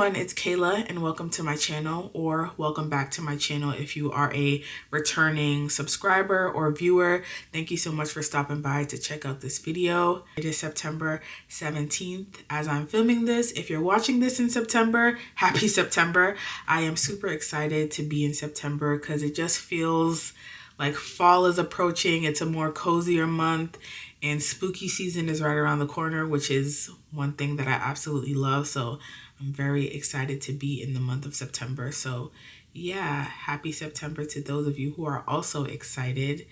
everyone, it's Kayla and welcome to my channel, or welcome back to my channel if you are a returning subscriber or viewer. Thank you so much for stopping by to check out this video. It is September 17th as I'm filming this. If you're watching this in September, happy September. I am super excited to be in September because it just feels like fall is approaching. It's a more cozier month and spooky season is right around the corner, which is one thing that I absolutely love. So I'm very excited to be in the month of September. So yeah, happy September to those of you who are also excited.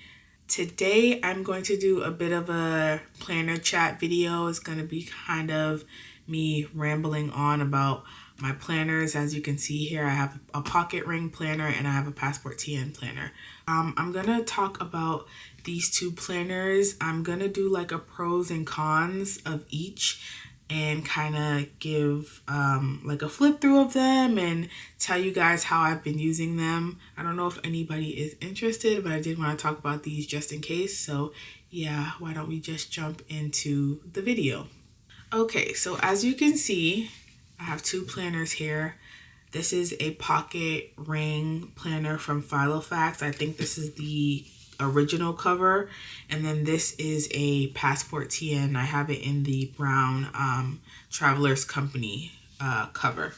Today, I'm going to do a bit of a planner chat video. It's going to be kind of me rambling on about my planners. As you can see here, I have a pocket ring planner and I have a Passport TN planner. I'm going to talk about these two planners. I'm going to do like a pros and cons of each and kind of give like a flip through of them and tell you guys how I've been using them. I don't know if anybody is interested, but I did want to talk about these just in case. So yeah, why don't we just jump into the video? Okay, so as you can see, I have two planners here. This is a pocket ring planner from Filofax. I think this is the original cover, and then this is a Passport TN. I have it in the brown Traveler's Company cover.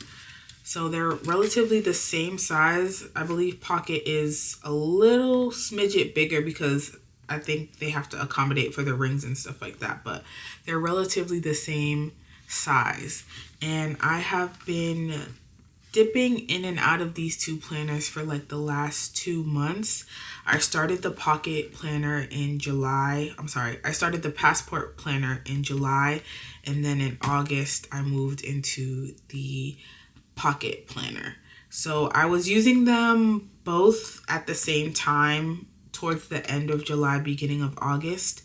So they're relatively the same size. I believe pocket is a little smidget bigger because I think they have to accommodate for the rings and stuff like that, but they're relatively the same size. And I have been dipping in and out of these two planners for like the last 2 months. I started the pocket planner in July. I started the Passport planner in July, and then in August I moved into the pocket planner. So I was using them both at the same time towards the end of July, beginning of August,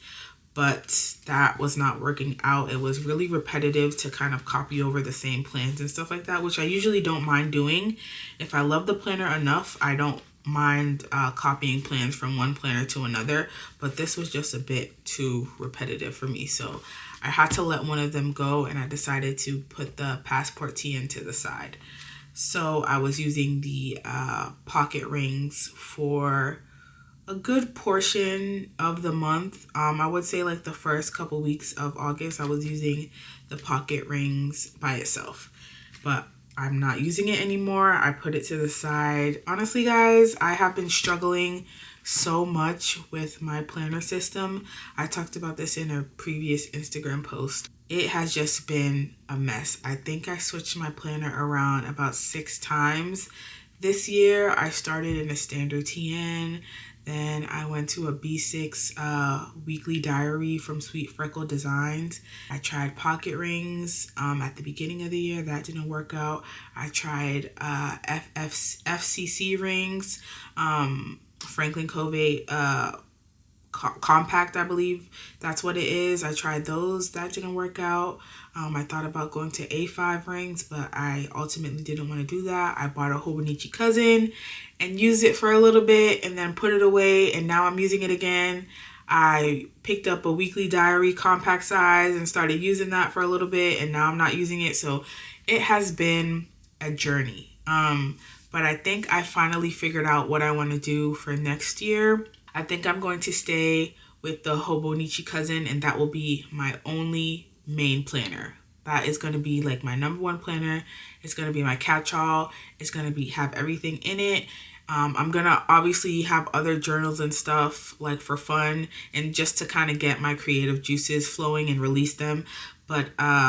but that was not working out. It was really repetitive to kind of copy over the same plans and stuff like that, which I usually don't mind doing. If I love the planner enough, I don't mind copying plans from one planner to another, but this was just a bit too repetitive for me. So I had to let one of them go, and I decided to put the Passport TN to the side. So I was using the pocket rings for a good portion of the month. I would say like the first couple weeks of August, I was using the pocket rings by itself, but I'm not using it anymore. I put it to the side. Honestly, guys, I have been struggling so much with my planner system. I talked about this in a previous Instagram post. It has just been a mess. I think I switched my planner around about 6 times this year. I started in a standard TN. Then I went to a B6 weekly diary from Sweet Freckle Designs. I tried pocket rings at the beginning of the year. That didn't work out. I tried FCC rings, Franklin Covey compact, I believe that's what it is. I tried those. That didn't work out. I thought about going to A5 rings, but I ultimately didn't want to do that. I bought a Hobonichi cousin and used it for a little bit and then put it away, and now I'm using it again. I picked up a weekly diary compact size and started using that for a little bit, and now I'm not using it. So it has been a journey. But I think I finally figured out what I want to do for next year. I think I'm going to stay with the Hobonichi cousin, and that will be my only main planner. That is going to be like my #1 planner. It's going to be my catch-all. It's going to have everything in it. I'm going to obviously have other journals and stuff like for fun and just to kind of get my creative juices flowing and release them. But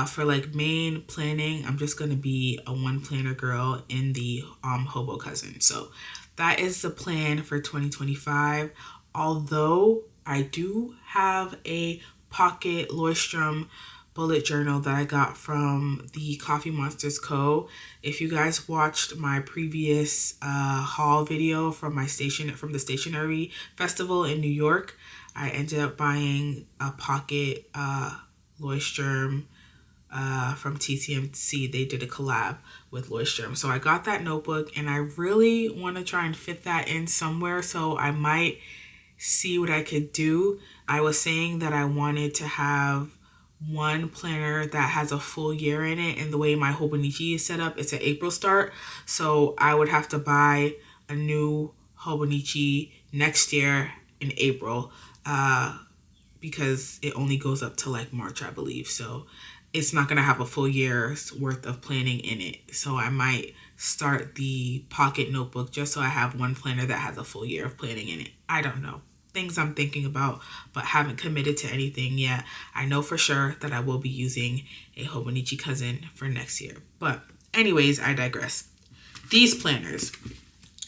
for like main planning, I'm just going to be a one planner girl in the Hobo cousin. So that is the plan for 2025. Although I do have a pocket Leuchtturm bullet journal that I got from the Coffee Monsters Co. If you guys watched my previous haul video from the Stationery Festival in New York, I ended up buying a pocket Leuchtturm from TCMC. They did a collab with Leuchtturm. So I got that notebook and I really want to try and fit that in somewhere. So I might see what I could do. I was saying that I wanted to have one planner that has a full year in it, and the way my Hobonichi is set up, it's an April start, so I would have to buy a new Hobonichi next year in April, because it only goes up to like March, I believe. So it's not going to have a full year's worth of planning in it. So I might start the pocket notebook just so I have one planner that has a full year of planning in it. I don't know. Things I'm thinking about, but haven't committed to anything yet. I know for sure that I will be using a Hobonichi Cousin for next year. But anyways, I digress. These planners.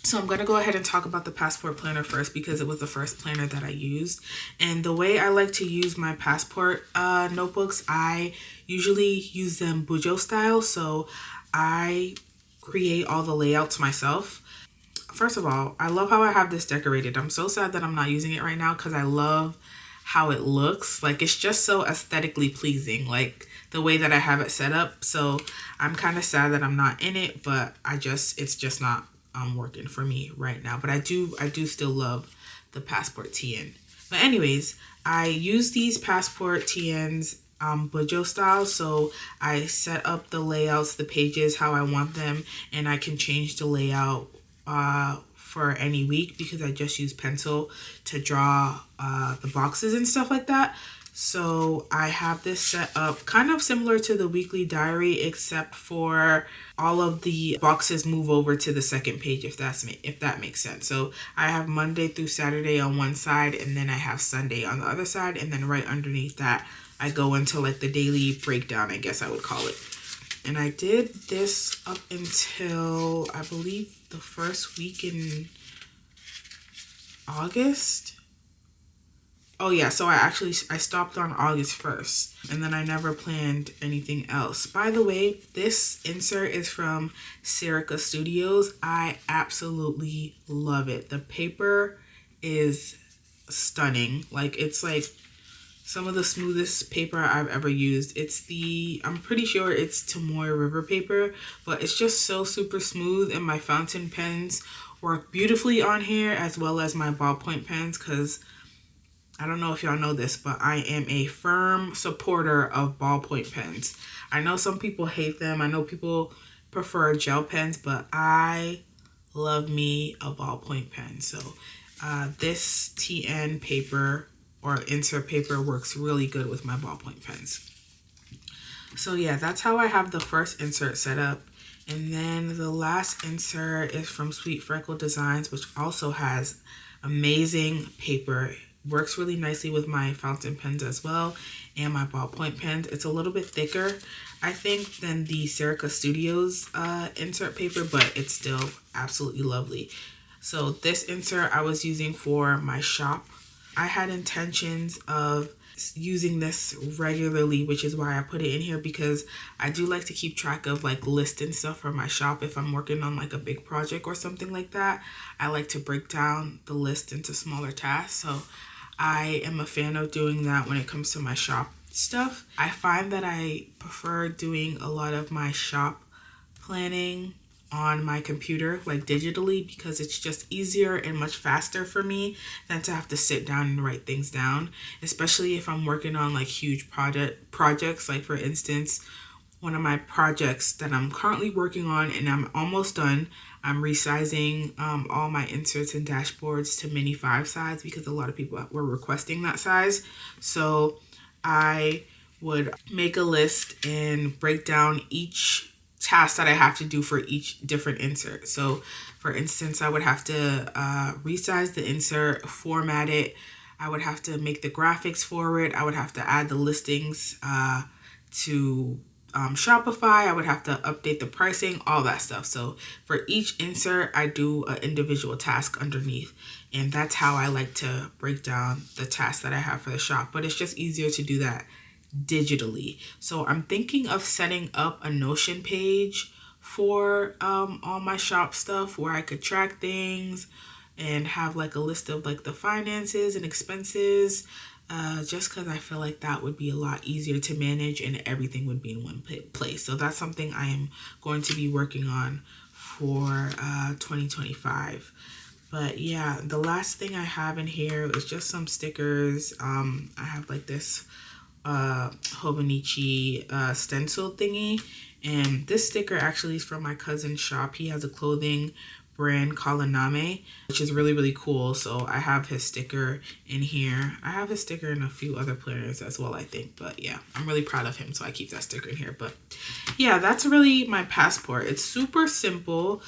So I'm going to go ahead and talk about the Passport planner first because it was the first planner that I used. And the way I like to use my Passport notebooks, I usually use them Bujo style. So I create all the layouts myself. First of all, I love how I have this decorated. I'm so sad that I'm not using it right now because I love how it looks. Like, it's just so aesthetically pleasing, like the way that I have it set up. So I'm kind of sad that I'm not in it, but it's just not working for me right now. But I do still love the Passport TN. But anyways, I use these Passport TNs Bujo style, so I set up the layouts, the pages, how I want them, and I can change the layout for any week because I just use pencil to draw the boxes and stuff like that. So I have this set up kind of similar to the weekly diary, except for all of the boxes move over to the second page, if that makes sense. So I have Monday through Saturday on one side, and then I have Sunday on the other side, and then right underneath that I go into like the daily breakdown, I guess I would call it. And I did this up until I believe the first week in August. Oh yeah, so I stopped on August 1st, and then I never planned anything else. By the way, this insert is from Serica Studios. I absolutely love it. The paper is stunning. Like, it's like some of the smoothest paper I've ever used. I'm pretty sure it's Tomoe River paper, but it's just so super smooth, and my fountain pens work beautifully on here, as well as my ballpoint pens, because I don't know if y'all know this, but I am a firm supporter of ballpoint pens. I know some people hate them. I know people prefer gel pens, but I love me a ballpoint pen. So this TN paper or insert paper works really good with my ballpoint pens. So yeah, that's how I have the first insert set up. And then the last insert is from Sweet Freckle Designs, which also has amazing paper. Works really nicely with my fountain pens as well, and my ballpoint pens. It's a little bit thicker, I think, than the Serica Studios insert paper, but it's still absolutely lovely. So this insert I was using for my shop. I had intentions of using this regularly, which is why I put it in here, because I do like to keep track of like lists and stuff for my shop. If I'm working on like a big project or something like that, I like to break down the list into smaller tasks. So I am a fan of doing that when it comes to my shop stuff. I find that I prefer doing a lot of my shop planning on my computer, like digitally, because it's just easier and much faster for me than to have to sit down and write things down, especially if I'm working on like huge projects. Like, for instance, one of my projects that I'm currently working on, and I'm almost done, I'm resizing all my inserts and dashboards to mini 5 size because a lot of people were requesting that size. So I would make a list and break down each task that I have to do for each different insert. So for instance, I would have to resize the insert, format it. I would have to make the graphics for it. I would have to add the listings to Shopify. I would have to update the pricing, all that stuff. So for each insert, I do an individual task underneath. And that's how I like to break down the tasks that I have for the shop. But it's just easier to do that digitally. So I'm thinking of setting up a Notion page for all my shop stuff where I could track things and have like a list of like the finances and expenses, just because I feel like that would be a lot easier to manage and everything would be in one place. So that's something I am going to be working on for 2025. But yeah, the last thing I have in here is just some stickers. I have like this Hobonichi stencil thingy. And this sticker actually is from my cousin's shop. He has a clothing brand called Aname, which is really, really cool. So I have his sticker in here. I have his sticker in a few other planners as well, I think. But yeah, I'm really proud of him, so I keep that sticker in here. But yeah, that's really my passport. It's super simple.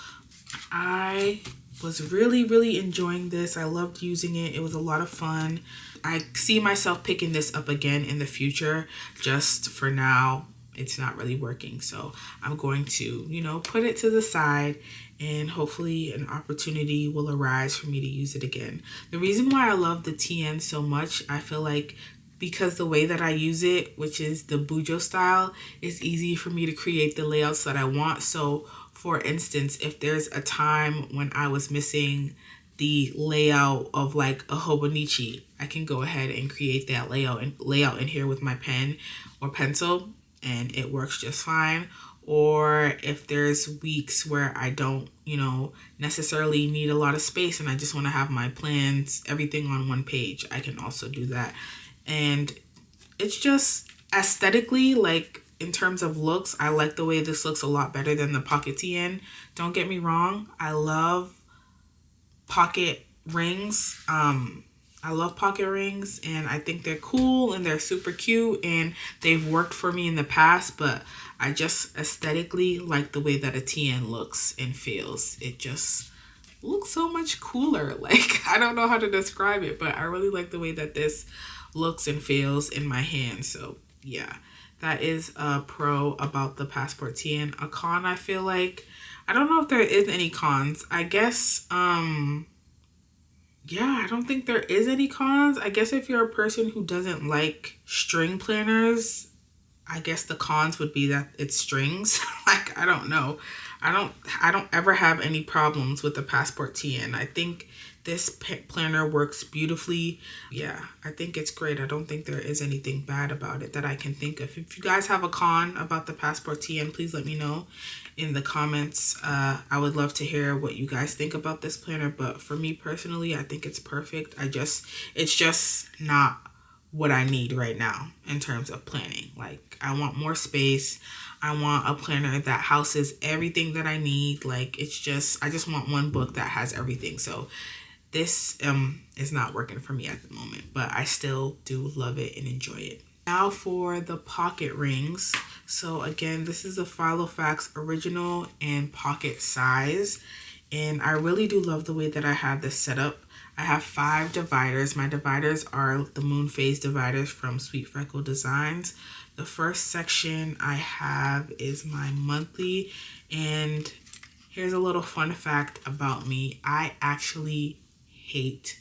I was really, really enjoying this. I loved using it. It was a lot of fun. I see myself picking this up again in the future. Just for now, it's not really working. So I'm going to, you know, put it to the side, and hopefully an opportunity will arise for me to use it again. The reason why I love the TN so much, I feel like because the way that I use it, which is the Bujo style, is easy for me to create the layouts that I want. So for instance, if there's a time when I was missing the layout of like a Hobonichi, I can go ahead and create that layout in here with my pen or pencil, and it works just fine. Or if there's weeks where I don't, you know, necessarily need a lot of space and I just want to have my plans, everything on one page, I can also do that. And it's just aesthetically, like in terms of looks, I like the way this looks a lot better than the Pocket TN. Don't get me wrong, I love pocket rings. I love pocket rings, and I think they're cool and they're super cute and they've worked for me in the past, but I just aesthetically like the way that a TN looks and feels. It just looks so much cooler. Like, I don't know how to describe it, but I really like the way that this looks and feels in my hand. So yeah, that is a pro about the Passport TN. A con, I feel like, I don't know if there is any cons. I guess, yeah, I don't think there is any cons. I guess if you're a person who doesn't like string planners, I guess the cons would be that it's strings. Like, I don't know. I don't ever have any problems with the Passport TN. I think this planner works beautifully. Yeah, I think it's great. I don't think there is anything bad about it that I can think of. If you guys have a con about the Passport TN, please let me know in the comments. I would love to hear what you guys think about this planner, but for me personally, I think it's perfect. It's just not what I need right now in terms of planning. Like, I want more space. I want a planner that houses everything that I need. Like, I just want one book that has everything. So this is not working for me at the moment, but I still do love it and enjoy it. Now for the pocket rings. So again, this is a filofax original and pocket size, and I really do love the way that I have this set up. I have 5 dividers. My dividers are the moon phase dividers from Sweet Freckle Designs. The first section I have is my monthly, and here's a little fun fact about me. I actually hate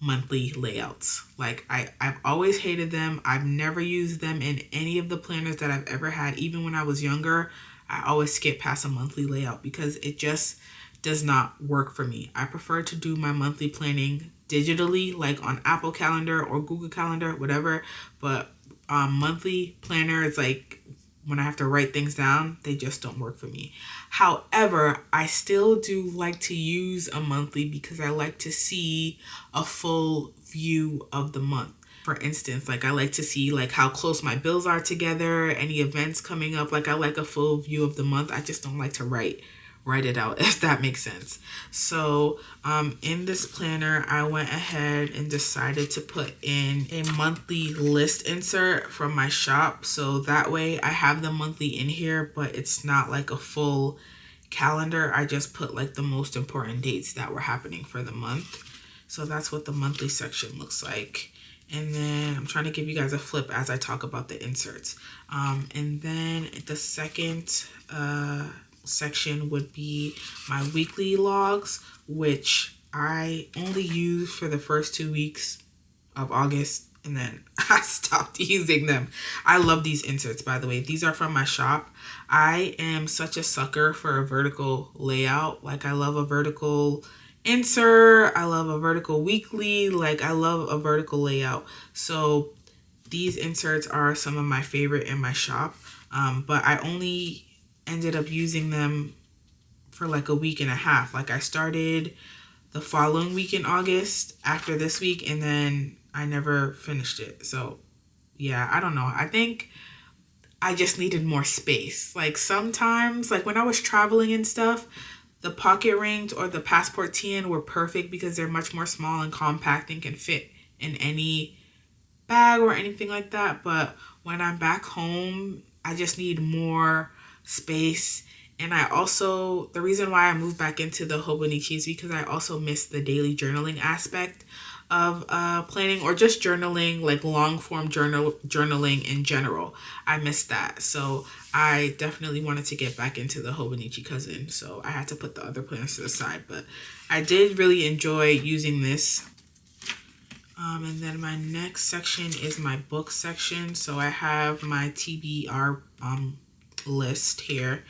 monthly layouts. Like, I've always hated them. I've never used them in any of the planners that I've ever had. Even when I was younger, I always skip past a monthly layout because it just does not work for me. I prefer to do my monthly planning digitally, like on Apple Calendar or Google Calendar, whatever. But monthly planners, like when I have to write things down, they just don't work for me. However, I still do like to use a monthly because I like to see a full view of the month. For instance, like I like to see like how close my bills are together, any events coming up. Like, I like a full view of the month. I just don't like to write it out, if that makes sense. So in this planner, I went ahead and decided to put in a monthly list insert from my shop. So that way I have the monthly in here, but it's not like a full calendar. I just put like the most important dates that were happening for the month. So that's what the monthly section looks like. And then I'm trying to give you guys a flip as I talk about the inserts. And then the second section would be my weekly logs, which I only use for the first 2 weeks of August, and then I stopped using them. I love these inserts, by the way. These are from my shop. I am such a sucker for a vertical layout. Like, I love a vertical insert. I love a vertical weekly. Like, I love a vertical layout. So these inserts are some of my favorite in my shop. But I only ended up using them for like a week and a half. Like, I started the following week in August after this week, and then I never finished it. So yeah, I don't know. I think I just needed more space. Like sometimes, like when I was traveling and stuff, the pocket rings or the Passport TN were perfect because they're much more small and compact and can fit in any bag or anything like that. But when I'm back home, I just need more space. And I also, the reason why I moved back into the Hobonichi is because I also miss the daily journaling aspect of planning, or just journaling, like long form journaling in general. I miss that. So I definitely wanted to get back into the Hobonichi Cousin. So I had to put the other planners to the side. But I did really enjoy using this. And then my next section is my book section. So I have my TBR list here,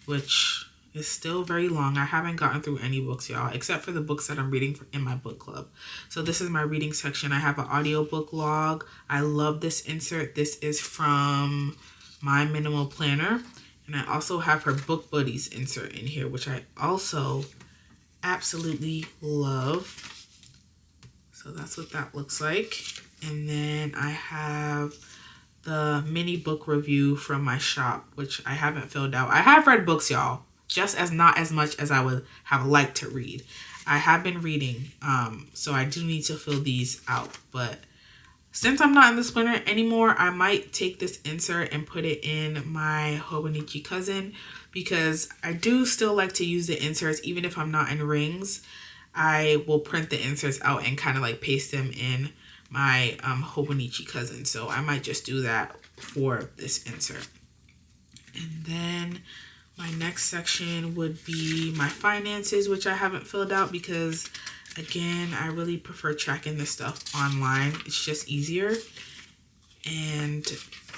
which is still very long. I haven't gotten through any books, y'all, except for the books that I'm reading in my book club. So this is my reading section. I have an audiobook log. I love this insert. This is from My Minimal Planner. And I also have her Book Buddies insert in here, which I also absolutely love. So that's what that looks like. And then I have the mini book review from my shop, which I haven't filled out. I have read books, y'all, just as not as much as I would have liked to read. I have been reading, so I do need to fill these out. But since I'm not in the Splinter anymore, I might take this insert and put it in my Hobonichi Cousin, because I do still like to use the inserts even if I'm not in rings. I will print the inserts out and kind of like paste them in my Hobonichi Cousin. So I might just do that for this insert. And then my next section would be my finances, which I haven't filled out because, again, I really prefer tracking this stuff online. It's just easier. And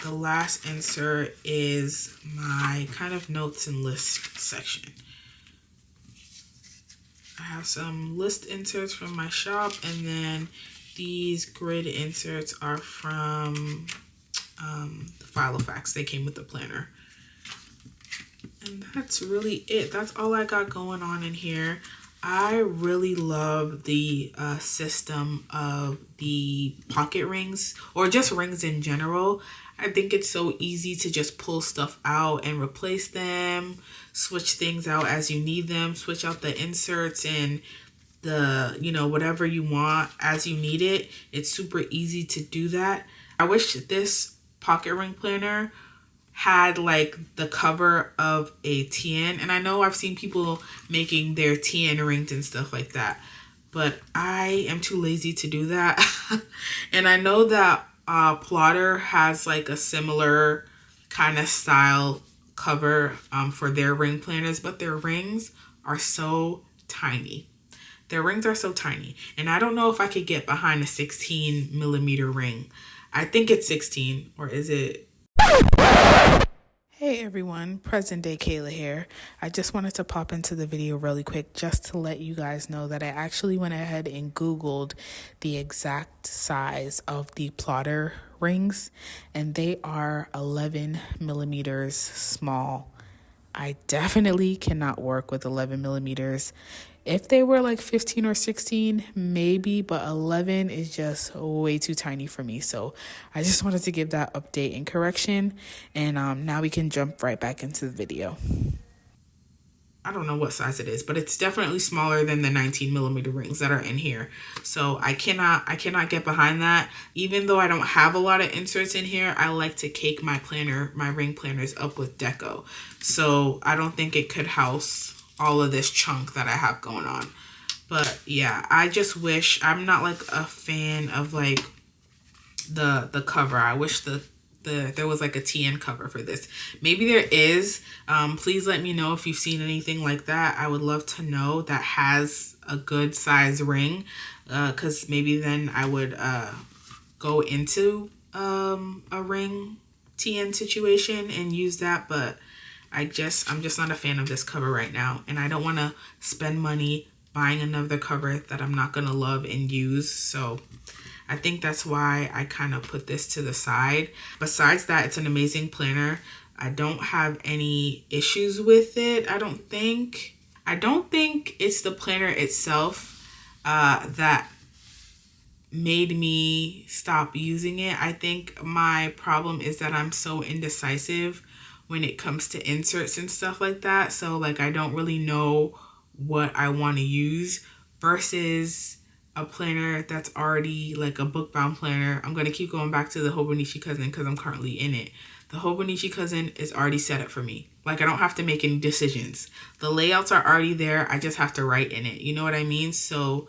the last insert is my kind of notes and list section. I have some list inserts from my shop, and then these grid inserts are from the filofax. They came with the planner. And that's really it. That's all I got going on in here. I really love the system of the pocket rings, or just rings in general. I think it's so easy to just pull stuff out and replace them, switch things out as you need them, switch out the inserts and the, you know, whatever you want as you need it. It's super easy to do that. I wish this pocket ring planner had like the cover of a TN, and I know I've seen people making their TN rings and stuff like that, but I am too lazy to do that. And I know that Plotter has like a similar kind of style cover for their ring planners, but their rings are so tiny. Their rings are so tiny, and I don't know if I could get behind a 16 millimeter ring. I think it's 16, or is it? Hey everyone, present day Kayla here. I just wanted to pop into the video really quick just to let you guys know that I actually went ahead and Googled the exact size of the Plotter rings, and they are 11 millimeters small. I definitely cannot work with 11 millimeters. If they were like 15 or 16, maybe, but 11 is just way too tiny for me. So I just wanted to give that update and correction. And now we can jump right back into the video. I don't know what size it is, but it's definitely smaller than the 19 millimeter rings that are in here. So I cannot get behind that. Even though I don't have a lot of inserts in here, I like to cake my ring planners up with deco. So I don't think it could house all of this chunk that I have going on. But yeah, I just wish, I'm not like a fan of like the cover. I wish there was like a TN cover for this. Maybe there is. Please let me know if you've seen anything like that. I would love to know that has a good size ring, because maybe then I would go into a ring TN situation and use that. But I'm just not a fan of this cover right now, and I don't want to spend money buying another cover that I'm not going to love and use. So I think that's why I kind of put this to the side. Besides that, it's an amazing planner. I don't have any issues with it. I don't think it's the planner itself that made me stop using it. I think my problem is that I'm so indecisive when it comes to inserts and stuff like that. So like I don't really know what I want to use versus a planner that's already like a book bound planner. I'm going to keep going back to the Hobonichi Cousin because I'm currently in it. The Hobonichi Cousin is already set up for me. Like I don't have to make any decisions. The layouts are already there. I just have to write in it. You know what I mean? So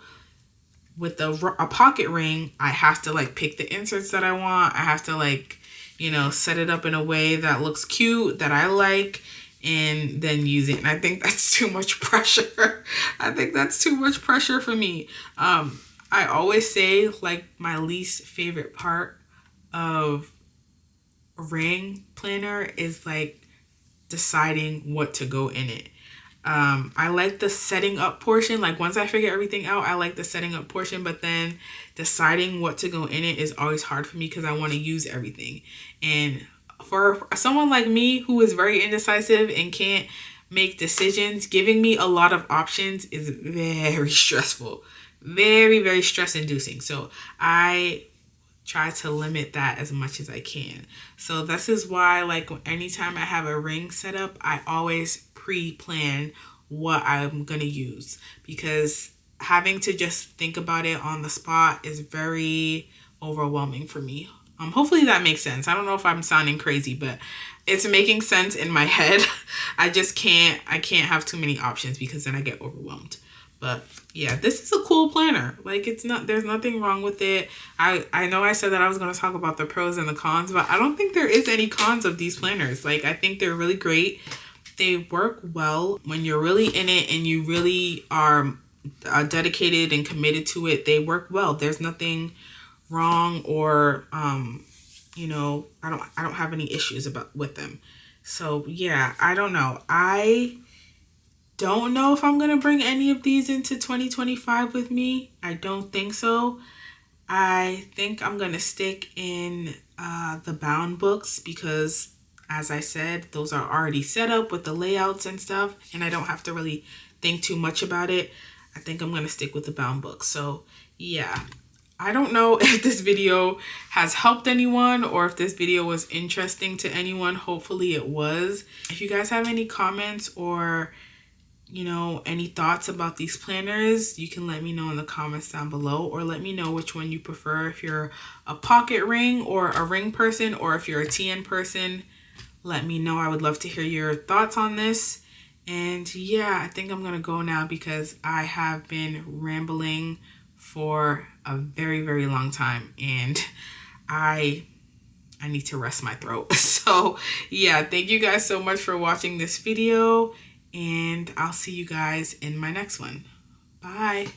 with a pocket ring, I have to like pick the inserts that I want. I have to like, you know, set it up in a way that looks cute, that I like, and then use it. And I think that's too much pressure. I think that's too much pressure for me. I always say like my least favorite part of a ring planner is like deciding what to go in it. I like the setting up portion. Like once I figure everything out, I like the setting up portion, but then deciding what to go in it is always hard for me because I want to use everything. And for someone like me who is very indecisive and can't make decisions, giving me a lot of options is very stressful, very, very stress inducing. So I try to limit that as much as I can. So this is why like anytime I have a ring set up, I always pre-plan what I'm gonna use, because having to just think about it on the spot is very overwhelming for me. Hopefully that makes sense. I don't know if I'm sounding crazy, but it's making sense in my head. I can't have too many options because then I get overwhelmed. But yeah, this is a cool planner. Like there's nothing wrong with it. I know I said that I was going to talk about the pros and the cons, but I don't think there is any cons of these planners. Like I think they're really great. They work well when you're really in it and you really are dedicated and committed to it. They work well. There's nothing wrong or you know, I don't have any issues with them. So yeah, I don't know. I don't know if I'm gonna bring any of these into 2025 with me. I don't think so. I think I'm gonna stick in the bound books because, as I said, those are already set up with the layouts and stuff, and I don't have to really think too much about it. I think I'm gonna stick with the bound books. So yeah, I don't know if this video has helped anyone or if this video was interesting to anyone. Hopefully it was. If you guys have any comments or, you know, any thoughts about these planners, you can let me know in the comments down below, or let me know which one you prefer. If you're a pocket ring or a ring person, or if you're a TN person, let me know. I would love to hear your thoughts on this. And yeah, I think I'm gonna go now because I have been rambling for a very, very long time and I need to rest my throat. So yeah, thank you guys so much for watching this video, and I'll see you guys in my next one. Bye.